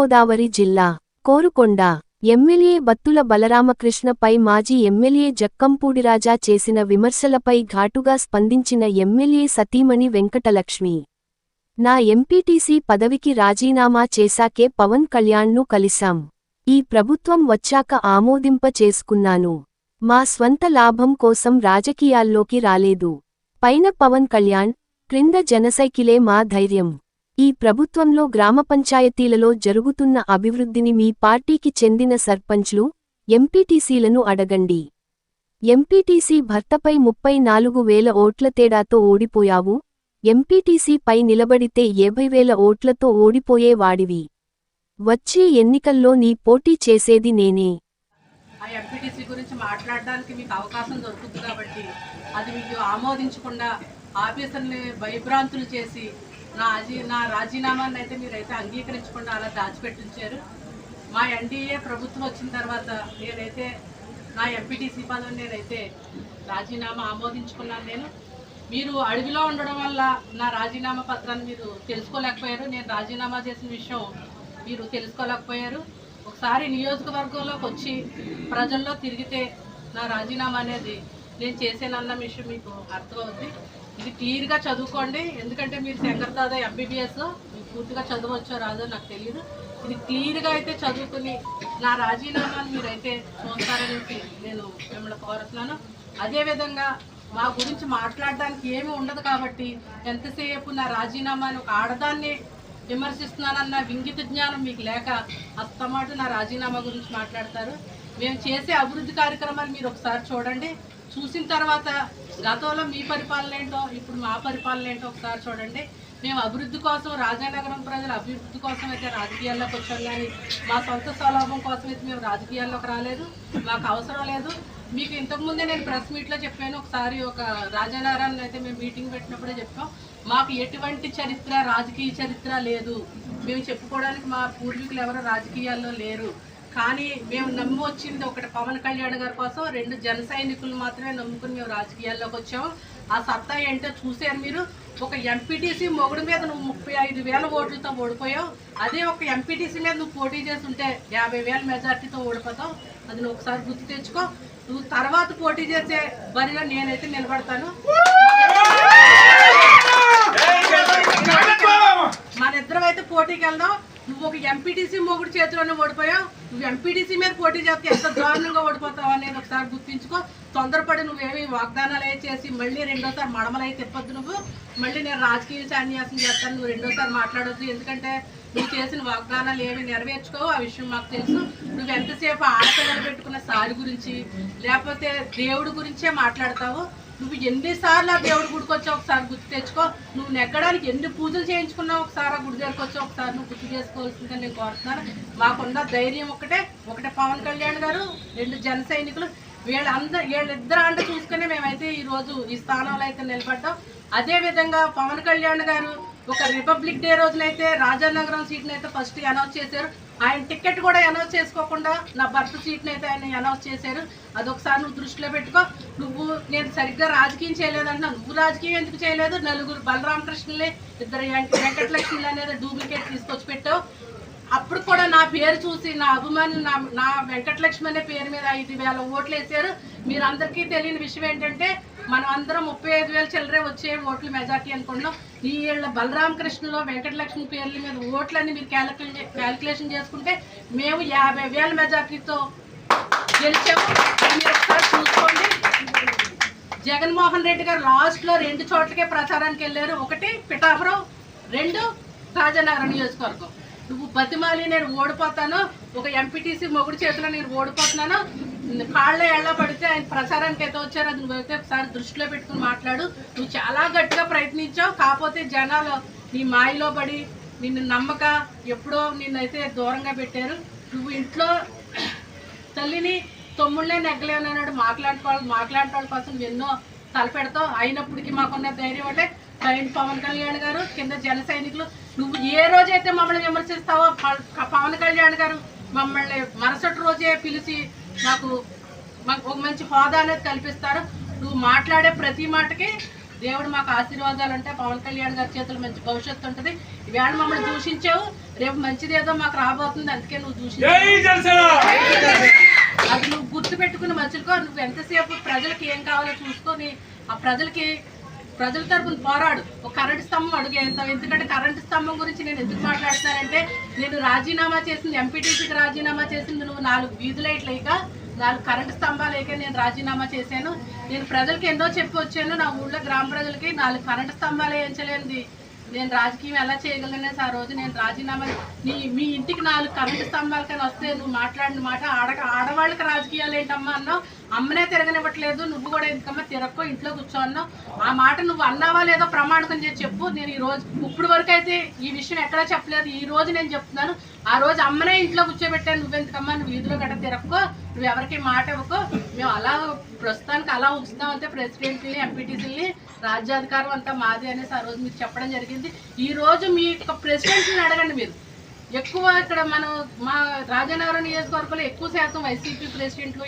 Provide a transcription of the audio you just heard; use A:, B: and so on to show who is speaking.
A: తూర్పుగోదావరి జిల్లా కోరుకొండ ఎమ్మెల్యే బత్తుల బలరామకృష్ణపై మాజీ ఎమ్మెల్యే జక్కంపూడిరాజా చేసిన విమర్శలపై ఘాటుగా స్పందించిన ఎమ్మెల్యే సతీమణి వెంకటలక్ష్మి, నా ఎంపీటీసీ పదవికి రాజీనామా చేశాకే పవన్ కళ్యాణ్ను కలిశాం. ఈ ప్రభుత్వం వచ్చాక ఆమోదింప చేసుకున్నాను. మా స్వంత లాభం కోసం రాజకీయాల్లోకి రాలేదు. పైన పవన్ కళ్యాణ్, క్రింద జనసైకిలే మా ధైర్యం. ఈ ప్రభుత్వంలో గ్రామ పంచాయతీలలో జరుగుతున్న అభివృద్ధిని మీ పార్టీకి చెందిన సర్పంచ్లు, ఎంపీటీసీలను అడగండి. ఎంపీటీసీ భర్తపై 34,000 ఓట్ల తేడాతో ఓడిపోయావు. ఎంపీటీసీ పై నిలబడితే 50,000 ఓట్లతో ఓడిపోయేవాడివి. వచ్చే ఎన్నికల్లో నీ పోటీ చేసేది నేనే.
B: ఆ ఎంపీటీసీ గురించి మాట్లాడడానికి మీకు అవకాశం దొరుకుతుంది కాబట్టి అది మీకు ఆమోదించకుండా ఆఫీసర్ని భయభ్రాంతులు చేసి నా రాజీనామాన్ని అయితే మీరైతే అంగీకరించకుండా అలా దాచిపెట్టించారు. మా ఎన్డీఏ ప్రభుత్వం వచ్చిన తర్వాత నేనైతే నా ఎంపీటీసీ పదవిని నేనైతే రాజీనామా ఆమోదించుకున్నాను. మీరు అడవిలో ఉండడం వల్ల నా రాజీనామా పత్రాన్ని మీరు తెలుసుకోలేకపోయారు. నేను రాజీనామా చేసిన విషయం మీరు తెలుసుకోలేకపోయారు. ఒకసారి నియోజకవర్గంలోకి వచ్చి ప్రజల్లో తిరిగితే నా రాజీనామా అనేది నేను చేసేనన్న విషయం మీకు అర్థమవుతుంది. ఇది క్లియర్గా చదువుకోండి. ఎందుకంటే మీరు శంకర్ దాదా ఎంబీబీఎస్, మీకు పూర్తిగా చదవచ్చో రాదో నాకు తెలియదు. ఇది క్లియర్గా అయితే చదువుకుని నా రాజీనామాను మీరైతే చూస్తారనేసి నేను మిమ్మల్ని కోరుతున్నాను. అదేవిధంగా మా గురించి మాట్లాడడానికి ఏమీ ఉండదు కాబట్టి ఎంతసేపు నా రాజీనామాను ఒక ఆడదాన్ని విమర్శిస్తున్నానన్న వింగిత జ్ఞానం మీకు లేక అస్తమాట నా రాజీనామా గురించి మాట్లాడతారు. మేము చేసే అభివృద్ధి కార్యక్రమాలు మీరు ఒకసారి చూడండి. చూసిన తర్వాత గతంలో మీ పరిపాలన ఏంటో ఇప్పుడు మా పరిపాలన ఏంటో ఒకసారి చూడండి. మేము అభివృద్ధి కోసం, రాజానగరం ప్రజల అభివృద్ధి కోసం అయితే రాజకీయాల్లోకి వచ్చాం, కానీ మా సొంత స్వలాభం కోసం అయితే మేము రాజకీయాల్లోకి రాలేదు. మాకు అవసరం లేదు. మీకు ఇంతకుముందే నేను ప్రెస్ మీట్లో చెప్పాను. ఒకసారి ఒక రాజానగరాన్ని అయితే మేము మీటింగ్ పెట్టినప్పుడే చెప్పాం, మాకు ఎటువంటి చరిత్ర, రాజకీయ చరిత్ర లేదు. మేము చెప్పుకోవడానికి మా పూర్వీకులు ఎవరో రాజకీయాల్లో లేరు. కానీ మేము నమ్మి వచ్చింది ఒకటి పవన్ కళ్యాణ్ గారి కోసం, 2 జన సైనికులు మాత్రమే నమ్ముకుని మేము రాజకీయాల్లోకి వచ్చాము. ఆ సత్తా ఏంటో చూశారు మీరు. ఒక ఎంపీటీసీ మొగుడు మీద నువ్వు 35,000 ఓట్లతో ఓడిపోయావు. అదే ఒక ఎంపీటీసీ మీద నువ్వు పోటీ చేస్తుంటే 50,000 మెజార్టీతో ఓడిపోతావు. అది నువ్వు ఒకసారి గుర్తు తెచ్చుకో. నువ్వు తర్వాత పోటీ చేసే బరిలో నేనైతే నిలబడతాను. మనిద్దరం అయితే పోటీకి వెళ్దాం. నువ్వు ఒక ఎంపీటీసీ మొగుడు చేతిలోనే ఓడిపోయావు. నువ్వు ఎంపీటీసీ మీద పోటీ చేస్తే ఎంత దారుణంగా ఓడిపోతావు అనేది ఒకసారి గుర్తించుకో. తొందరపడి నువ్వేమి వాగ్దానాలు అయి చేసి మళ్ళీ రెండోసారి మడమలై తిప్పొద్దు. నువ్వు మళ్ళీ నేను రాజకీయ సన్యాసం చేస్తాను, నువ్వు రెండోసారి మాట్లాడొద్దు. ఎందుకంటే నువ్వు చేసిన వాగ్దానాలు ఏమి నెరవేర్చుకోవు, ఆ విషయం మాకు తెలుసు. నువ్వు ఎంతసేపు ఆడపిల్లలు పెట్టుకున్న సారి గురించి లేకపోతే దేవుడి గురించే మాట్లాడతావు. నువ్వు ఎన్నిసార్లు ఆ దేవుడి గుడికి వచ్చావు ఒకసారి గుర్తు తెచ్చుకో. నువ్వు నెగ్గడానికి ఎన్ని పూజలు చేయించుకున్నావు ఒకసారి ఆ గుడి దగ్గరికి వచ్చావు ఒకసారి నువ్వు గుర్తు చేసుకోవాల్సిందని నేను కోరుతున్నాను. మాకున్న ధైర్యం ఒకటే పవన్ కళ్యాణ్ గారు, 2 జన సైనికులు, వీళ్ళిద్దరు అండ చూసుకునే మేమైతే ఈరోజు ఈ స్థానంలో అయితే నిలబడ్డాం. అదేవిధంగా పవన్ కళ్యాణ్ గారు ఒక రిపబ్లిక్ డే రోజునైతే రాజానగరం సీట్ని అయితే ఫస్ట్ అనౌన్స్ చేశారు. ఆయన టికెట్ కూడా అనౌన్స్ చేసుకోకుండా నా భర్త సీట్ని అయితే ఆయన అనౌన్స్ చేశారు. అదొకసారి నువ్వు దృష్టిలో పెట్టుకో. నేను సరిగ్గా రాజకీయం చేయలేదంటున్నా. నువ్వు రాజకీయం ఎందుకు చేయలేదు? 4 బలరామకృష్ణలే, 2 వెంకటలక్ష్మిలు అనేది డూప్లికేట్ తీసుకొచ్చి పెట్టావు. అప్పుడు కూడా నా పేరు చూసి నా అభిమానులు నా వెంకటలక్ష్మి అనే పేరు మీద 5,000 ఓట్లు వేసారు. మీరందరికీ తెలియని విషయం ఏంటంటే మనం అందరం 35,000 చిల్లరే వచ్చే ఓట్లు మెజార్టీ అనుకుంటున్నాం. ఈ ఏళ్ళ బలరామకృష్ణలో వెంకటలక్ష్మి పేర్ల మీద ఓట్లన్నీ మీరు క్యాలిక్యులేషన్ చేసుకుంటే మేము 50,000 మెజార్టీతో గెలిచాము. మీరు ఒకసారి చూసుకోండి. జగన్మోహన్ రెడ్డి గారు లాస్ట్లో 2 చోట్లకే ప్రచారానికి వెళ్ళారు. 1 పిఠాపురం, 2 రాజానగరం నియోజకవర్గం. నువ్వు బతిమాలి నేను ఓడిపోతాను, ఒక ఎంపీటీసీ మొగుడు చేతిలో నేను ఓడిపోతున్నాను, కాళ్ళ ఎళ్ళ పడితే ఆయన ప్రచారానికి అయితే వచ్చారు. అది నువ్వైతే ఒకసారి దృష్టిలో పెట్టుకుని మాట్లాడు. నువ్వు చాలా గట్టిగా ప్రయత్నించావు. కాకపోతే జనాలు నీ మాయలో పడి నిన్ను నమ్మక ఎప్పుడో నిన్నైతే దూరంగా పెట్టారు. నువ్వు ఇంట్లో తల్లిని తమ్ముళ్ళే నెగ్గలేనన్నాడు. మాట్లాడేవాళ్ళ కోసం ఎన్నో తలపెడతావు. అయినప్పటికీ మాకున్న ధైర్యం అంటే పైన పవన్ కళ్యాణ్ గారు, కింద జన సైనికులు. నువ్వు ఏ రోజైతే మమ్మల్ని విమర్శిస్తావో పవన్ కళ్యాణ్ గారు మమ్మల్ని మరుసటి రోజే పిలిచి మాకు ఒక మంచి హోదా అనేది కల్పిస్తారు. నువ్వు మాట్లాడే ప్రతి మాటకి దేవుడు మాకు ఆశీర్వాదాలు అంటే పవన్ కళ్యాణ్ గారి చేతులు మంచి భవిష్యత్తు ఉంటుంది. ఈవేళ మమ్మల్ని దూషించావు, రేపు మంచిది ఏదో మాకు రాబోతుంది, అందుకే నువ్వు చూసి అది నువ్వు గుర్తు పెట్టుకుని మధ్యలో నువ్వు ఎంతసేపు ప్రజలకి ఏం కావాలో చూసుకొని ఆ ప్రజల తరపున పోరాడు. ఒక కరెంటు స్తంభం అడుగేస్తాం. ఎందుకంటే కరెంటు స్తంభం గురించి నేను ఎందుకు మాట్లాడుతున్నానంటే, నేను రాజీనామా చేసింది ఎంపీటీసీకి రాజీనామా చేసింది నువ్వు 4 వీధి లైట్లు లేక 4 కరెంటు స్తంభాలు లేక నేను రాజీనామా చేశాను. నేను ప్రజలకి ఎన్నో చెప్పి వచ్చాను. నా ఊళ్ళో గ్రామ ప్రజలకి 4 కరెంటు స్తంభాలు వేయించలేనిది నేను రాజకీయం ఎలా చేయగలనే ఆ రోజు నేను రాజీనామా మీ ఇంటికి 4 కరెంటు స్తంభాలకైనా వస్తే నువ్వు మాట్లాడిన మాట ఆడవాళ్ళకి రాజకీయాలు ఏంటమ్మా అన్నావు. అమ్మనే తిరగనివ్వట్లేదు, నువ్వు కూడా ఎందుకమ్మా తిరక్కో ఇంట్లో కూర్చో అన్నావు. ఆ మాట నువ్వు అన్నావా లేదో ప్రమాణకం చేసి చెప్పు. నేను ఈ రోజు ఇప్పుడు వరకు అయితే ఈ విషయం ఎక్కడా చెప్పలేదు, ఈ రోజు నేను చెప్తున్నాను. ఆ రోజు అమ్మనే ఇంట్లో కూర్చోబెట్టాను. నువ్వెందుకమ్మా నువ్వు వీధిలో గట్ట తిరక్కో, నువ్వు ఎవరికి మాట ఇవ్వకో, మేము అలా ప్రస్తుతానికి అలా ఉంచుతాం అంతే. ప్రెసిడెంట్ని ఎంపీటీసీని రాజ్యాధికారం అంతా మాది అనేసి ఆ రోజు మీకు చెప్పడం జరిగింది. ఈ రోజు మీ ప్రెసిడెంట్ని అడగండి. మీరు ఎక్కువ ఇక్కడ మా రాజనగరం నియోజకవర్గంలో ఎక్కువ శాతం వైసీపీ ప్రెసిడెంట్లు